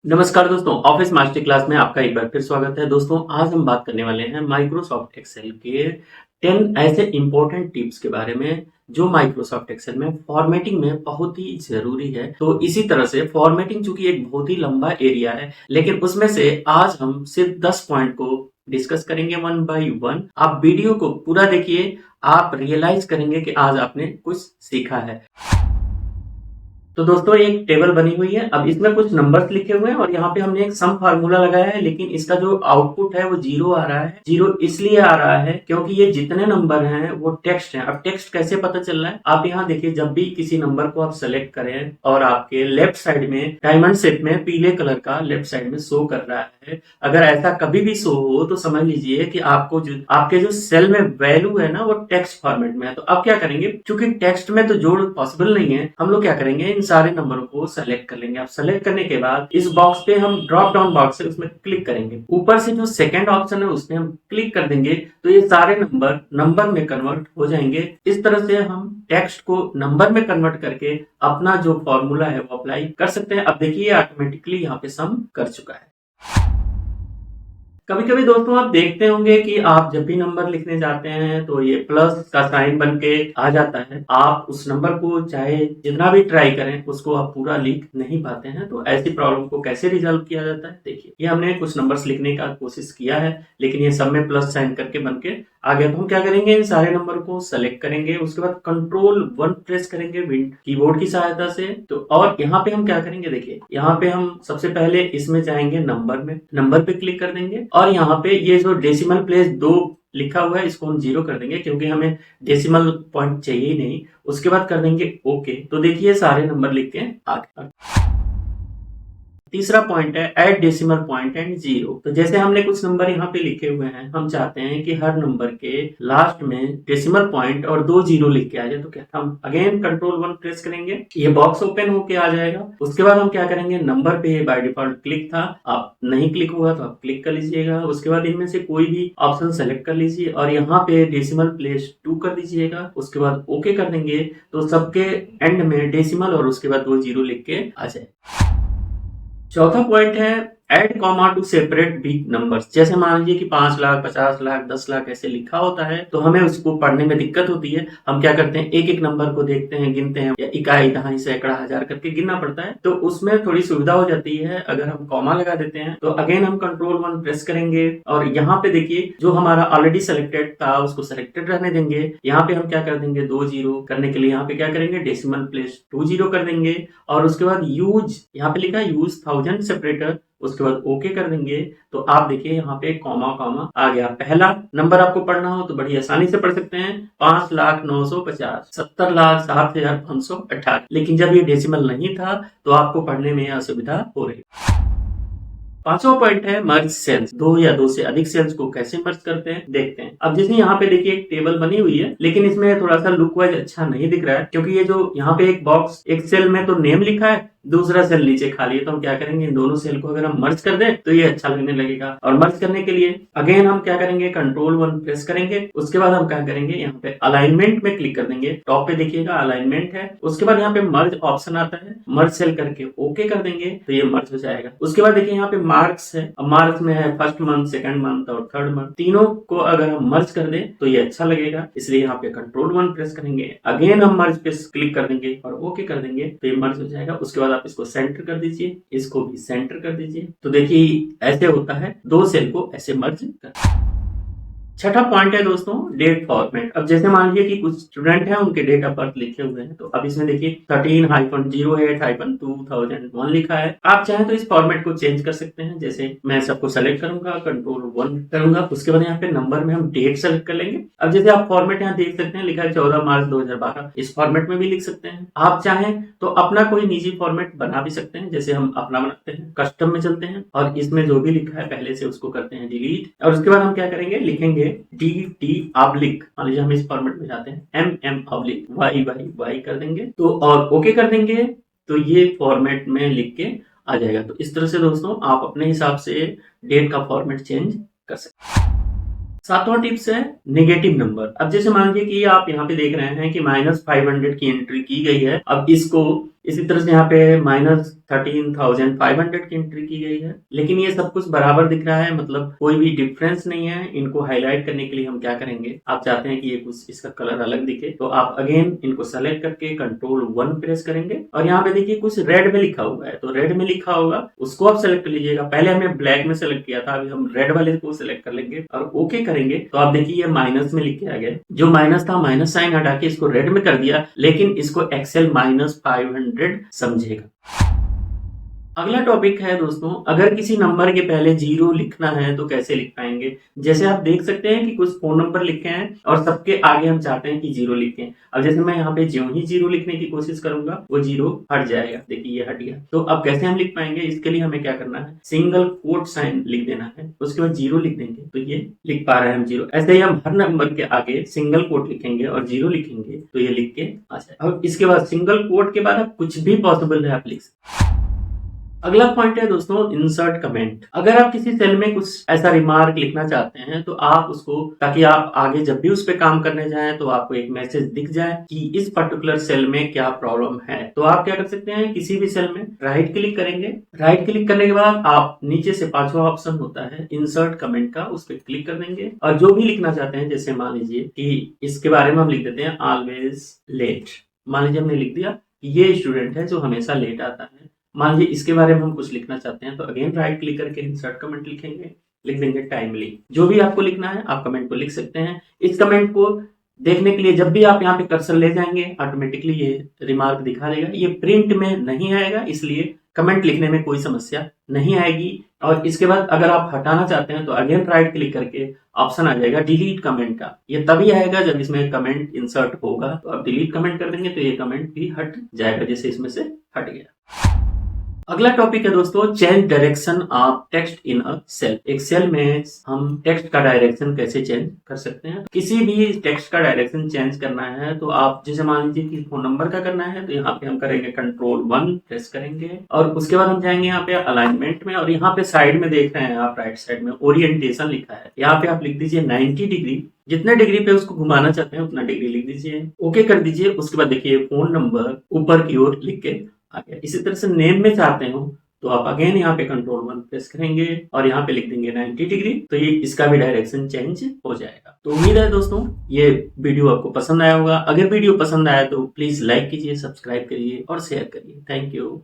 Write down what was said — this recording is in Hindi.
नमस्कार दोस्तों, ऑफिस मास्टर क्लास में आपका एक बार फिर स्वागत है। दोस्तों, आज हम बात करने वाले हैं माइक्रोसॉफ्ट एक्सेल के 10 ऐसे इंपॉर्टेंट टिप्स के बारे में जो माइक्रोसॉफ्ट एक्सेल में फॉर्मेटिंग में बहुत ही ज़रूरी है। तो इसी तरह से फॉर्मेटिंग चूंकि एक बहुत ही लंबा एरिया है, लेकिन उसमें से आज हम सिर्फ 10 पॉइंट को डिस्कस करेंगे वन बाय वन। आप वीडियो को पूरा देखिए, आप रियलाइज करेंगे कि आज आपने कुछ सीखा है। तो दोस्तों, एक टेबल बनी हुई है। अब इसमें कुछ नंबर्स लिखे हुए हैं और यहाँ पे हमने एक सम फार्मूला लगाया है, लेकिन इसका जो आउटपुट है वो जीरो आ रहा है। जीरो इसलिए आ रहा है क्योंकि ये जितने नंबर हैं वो टेक्स्ट हैं। अब टेक्स्ट कैसे पता चल रहा है, आप यहाँ देखिए, जब भी किसी नंबर को आप सेलेक्ट करें और आपके लेफ्ट साइड में डायमंड शेप में पीले कलर का लेफ्ट साइड में शो कर रहा है, अगर ऐसा कभी भी शो हो तो समझ लीजिए कि आपको जो आपके जो सेल में वैल्यू है ना वो टेक्स्ट फॉर्मेट में है। तो अब क्या करेंगे, चूंकि टेक्स्ट में तो जोड़ पॉसिबल नहीं है, हम लोग क्या करेंगे, इन सारे नंबरों को सेलेक्ट कर लेंगे। आप सेलेक्ट करने के बाद इस बॉक्स पे हम ड्रॉप डाउन बॉक्स है उसमें क्लिक करेंगे। ऊपर से जो सेकंड ऑप्शन है उसमें हम क्लिक कर देंगे तो ये सारे नंबर में कन्वर्ट हो जाएंगे। इस तरह से हम टेक्स्ट को नंबर में कन्वर्ट करके अपना जो फॉर्मूला है वो अप्लाई कर सकते हैं। अब देखिए, ऑटोमेटिकली यहाँ पे सम कर चुका है। कभी कभी दोस्तों आप देखते होंगे कि आप जब भी नंबर लिखने जाते हैं तो ये प्लस का साइन बन के आ जाता है। आप उस नंबर को चाहे जितना भी ट्राई करें उसको आप पूरा लिख नहीं पाते हैं। तो ऐसी प्रॉब्लम को कैसे रिजॉल्व किया जाता है, देखिए, ये हमने कुछ नंबर्स लिखने का कोशिश किया है, लेकिन ये सब में प्लस साइन करके बन के आ गया। तो हम क्या करेंगे, इन सारे नंबर को सेलेक्ट करेंगे, उसके बाद कंट्रोल 1 प्रेस करेंगे कीबोर्ड की सहायता से। तो और यहाँ पे हम क्या करेंगे, देखिए, यहाँ पे हम सबसे पहले इसमें जाएंगे नंबर पे क्लिक कर देंगे और यहाँ पे ये जो डेसिमल प्लेस 2 लिखा हुआ है इसको हम 0 कर देंगे क्योंकि हमें डेसिमल पॉइंट चाहिए ही नहीं। उसके बाद कर देंगे ओके। तो देखिए सारे नंबर लिख के आ गए। तीसरा पॉइंट है add decimal point and zero. तो जैसे हमने कुछ नंबर यहाँ पे लिखे हुए हैं, हम चाहते हैं कि हर नंबर के लास्ट में डेसिमल पॉइंट और 2 जीरो लिख के आ जाए। तो क्या हम अगेन कंट्रोल 1 प्रेस करेंगे, ये बॉक्स ओपन होके आ जाएगा। उसके बाद हम क्या करेंगे, नंबर पे बाय डिफॉल्ट क्लिक था, आप नहीं क्लिक होगा तो आप क्लिक कर लीजिएगा। उसके बाद इनमें से कोई भी ऑप्शन सेलेक्ट कर लीजिए और यहाँ पे डेसिमल प्लेस 2 कर दीजिएगा। उसके बाद ओके कर देंगे तो सबके एंड में डेसिमल और उसके बाद 2 जीरो लिख के आ जाए। चौथा पॉइंट है add comma two separate big numbers. जैसे मान लीजिए कि 5 लाख, 50 लाख, 10 लाख ऐसे लिखा होता है तो हमें उसको पढ़ने में दिक्कत होती है। हम क्या करते हैं, एक एक नंबर को देखते हैं, गिनते हैं, या इकाई, दहाई, सैकड़ा, हजार करके गिनना पड़ता है। तो उसमें थोड़ी सुविधा हो जाती है अगर हम कॉमा लगा देते हैं। तो अगेन हम कंट्रोल 1 प्रेस करेंगे और यहाँ पे देखिए जो हमारा ऑलरेडी सिलेक्टेड था उसको सिलेक्टेड रहने देंगे। यहाँ पे हम क्या कर देंगे, 2 जीरो करने के लिए यहाँ पे क्या करेंगे, डेसिमल प्लेस 2 जीरो कर देंगे और उसके बाद यूज, यहाँ पे लिखा है यूज 1000 सेपरेटर, उसके बाद ओके कर देंगे। तो आप देखिए यहाँ पे कॉमा कॉमा आ गया। पहला नंबर आपको पढ़ना हो तो बड़ी आसानी से पढ़ सकते हैं, 5,0950, 70,07,518। लेकिन जब ये डेसिमल नहीं था तो आपको पढ़ने में असुविधा हो रही। पांचवा पॉइंट है मर्ज सेल्स। 2 या 2 से अधिक सेल्स को कैसे मर्ज करते हैं देखते हैं। अब जैसे यहाँ पे देखिए एक टेबल बनी हुई है, लेकिन इसमें थोड़ा सा लुक वाइज अच्छा नहीं दिख रहा है क्योंकि ये जो यहाँ पे एक बॉक्स, एक सेल में तो नेम लिखा है, दूसरा सेल नीचे खाली है। तो हम क्या करेंगे, इन दोनों सेल को अगर हम मर्ज कर दें तो ये अच्छा लगने लगेगा। और मर्ज करने के लिए अगेन हम क्या करेंगे, कंट्रोल 1 प्रेस करेंगे। उसके बाद हम क्या करेंगे, यहाँ पे अलाइनमेंट में क्लिक कर देंगे। टॉप पे देखिएगा अलाइनमेंट है, उसके बाद यहाँ पे मर्ज ऑप्शन आता है, मर्ज सेल करके ओके कर देंगे तो ये मर्ज हो जाएगा। उसके बाद देखिए यहाँ पे मार्क्स है, अब मार्क्स में है फर्स्ट मंथ, सेकंड मंथ और थर्ड मंथ, तीनों को अगर हम मर्ज कर दें तो ये अच्छा लगेगा, इसलिए यहाँ पे कंट्रोल 1 प्रेस करेंगे। अगेन हम मर्ज पे क्लिक कर देंगे और ओके कर देंगे तो ये मर्ज हो जाएगा। उसके बाद आप इसको सेंटर कर दीजिए, इसको भी सेंटर कर दीजिए। तो देखिए ऐसे होता है, 2 सेल को ऐसे मर्ज कर। छठा पॉइंट है दोस्तों डेट फॉर्मेट। अब जैसे मान लीजिए कि कुछ स्टूडेंट हैं, उनके डेट ऑफ बर्थ लिखे हुए हैं, तो अब इसमें देखिए 13-08-2001 लिखा है। आप चाहें तो इस फॉर्मेट को चेंज कर सकते हैं। जैसे मैं सबको सेलेक्ट करूंगा, कंट्रोल 1 करूंगा, उसके बाद यहाँ पे नंबर में हम डेट सेलेक्ट कर लेंगे। अब जैसे आप फॉर्मेट यहाँ देख सकते हैं, लिखा है 14 मार्च 2012, इस फॉर्मेट में भी लिख सकते हैं। आप चाहें तो अपना कोई निजी फॉर्मेट बना भी सकते हैं, जैसे हम अपना बनाते हैं। कस्टम में चलते हैं और इसमें जो भी लिखा है पहले से उसको करते हैं डिलीट। और उसके बाद हम क्या करेंगे, लिखेंगे डी ऑब्लिक, मान लीजिए हम इस फॉर्मेट में जाते हैं, एम ऑब्लिक वाई कर देंगे तो और ओके कर देंगे तो ये फॉर्मेट में लिख के आ जाएगा। तो इस तरह से दोस्तों आप अपने हिसाब से डेट का फॉर्मेट चेंज कर सकते हैं। सातवां टिप्स है नेगेटिव नंबर। अब जैसे मान लीजिए कि आप यहाँ पे देख रहे हैं कि -500 की एंट्री की गई है। अब इसको इसी तरह से यहाँ पे -13,500 की एंट्री की गई है, लेकिन ये सब कुछ बराबर दिख रहा है, मतलब कोई भी डिफरेंस नहीं है। इनको हाईलाइट करने के लिए हम क्या करेंगे, आप चाहते हैं कि ये कुछ इसका कलर अलग दिखे, तो आप अगेन इनको सेलेक्ट करके Ctrl+1 प्रेस करेंगे और यहाँ पे देखिए कुछ रेड में लिखा हुआ है, तो रेड में लिखा होगा उसको आप सेलेक्ट कर लीजिएगा। पहले हमने ब्लैक में सेलेक्ट किया था, अभी हम रेड वाले को सेलेक्ट कर लेंगे और ओके करेंगे, तो आप देखिए ये माइनस में लिख के आ गया। जो माइनस था, माइनस साइन हटा के इसको रेड में कर दिया, लेकिन इसको एक्सेल -500 समझेगा। अगला टॉपिक है दोस्तों, अगर किसी नंबर के पहले 0 लिखना है तो कैसे लिख पाएंगे। जैसे आप देख सकते हैं कि कुछ फोन नंबर लिखे हैं और सबके आगे हम चाहते हैं कि 0 लिखें। अब जैसे मैं यहाँ पे ज्यों ही 0 लिखने की कोशिश करूंगा वो 0 हट जाएगा, देखिए ये हट गया। तो अब कैसे हम लिख पाएंगे, इसके लिए हमें क्या करना है, सिंगल कोट साइन लिख देना है, उसके बाद 0 लिख देंगे, तो ये लिख पा रहे हैं हम 0। ऐसे ही हम हर नंबर के आगे सिंगल कोट लिखेंगे और 0 लिखेंगे, तो ये लिख के आ जाए। अब इसके बाद सिंगल कोट के बाद अब कुछ भी पॉसिबल है आप लिख सकते। अगला पॉइंट है दोस्तों, इंसर्ट कमेंट। अगर आप किसी सेल में कुछ ऐसा रिमार्क लिखना चाहते हैं तो आप उसको, ताकि आप आगे जब भी उस पर काम करने जाएं तो आपको एक मैसेज दिख जाए कि इस पर्टिकुलर सेल में क्या प्रॉब्लम है, तो आप क्या कर सकते हैं, किसी भी सेल में राइट क्लिक करेंगे। राइट क्लिक करने के बाद आप नीचे से 5वां ऑप्शन होता है इंसर्ट कमेंट का, उस पर क्लिक कर देंगे और जो भी लिखना चाहते हैं, जैसे मान लीजिए कि इसके बारे में हम लिख देते हैं ऑलवेज लेट। मान लीजिए हमने लिख दिया कि ये स्टूडेंट है जो हमेशा लेट आता है। मान लीजिए इसके बारे में हम कुछ लिखना चाहते हैं, तो अगेन राइट क्लिक करके इंसर्ट कमेंट लिखेंगे, लिख देंगे टाइमली। जो भी आपको लिखना है आप कमेंट को लिख सकते हैं। इस कमेंट को देखने के लिए जब भी आप यहाँ पे कर्सर ले जाएंगे ऑटोमेटिकली ये रिमार्क दिखा देगा। ये प्रिंट में नहीं आएगा, इसलिए कमेंट लिखने में कोई समस्या नहीं आएगी। और इसके बाद अगर आप हटाना चाहते हैं तो अगेन राइट क्लिक करके ऑप्शन आ जाएगा डिलीट कमेंट का। ये तभी आएगा जब इसमें कमेंट इंसर्ट होगा, तो आप डिलीट कमेंट कर देंगे तो ये कमेंट भी हट जाएगा, जैसे इसमें से हट गया। अगला टॉपिक है दोस्तों, change direction of text in a cell. एक सेल में हम टेक्स्ट का डायरेक्शन कैसे चेंज कर सकते हैं। किसी भी टेक्स्ट का डायरेक्शन चेंज करना है तो आप, जैसे मान लीजिए कि फोन नंबर का करना है, तो यहाँ पे हम करेंगे Ctrl+1 प्रेस करेंगे और उसके बाद हम जाएंगे यहाँ पे अलाइनमेंट में, और यहाँ पे साइड में देख रहे हैं आप, राइट साइड में ओरिएंटेशन लिखा है, यहाँ पे आप लिख दीजिए 90 डिग्री। जितने डिग्री पे उसको घुमाना चाहते हैं उतना डिग्री लिख दीजिए, ओके कर दीजिए। उसके बाद देखिए फोन नंबर ऊपर की ओर लिख के आ गया। इसी तरह से नेम में चाहते हो तो आप अगेन यहाँ पे Ctrl+1 प्रेस करेंगे और यहाँ पे लिख देंगे 90 डिग्री, तो ये इसका भी डायरेक्शन चेंज हो जाएगा। तो उम्मीद है दोस्तों ये वीडियो आपको पसंद आया होगा। अगर वीडियो पसंद आया तो प्लीज लाइक कीजिए, सब्सक्राइब करिए और शेयर करिए। Thank you.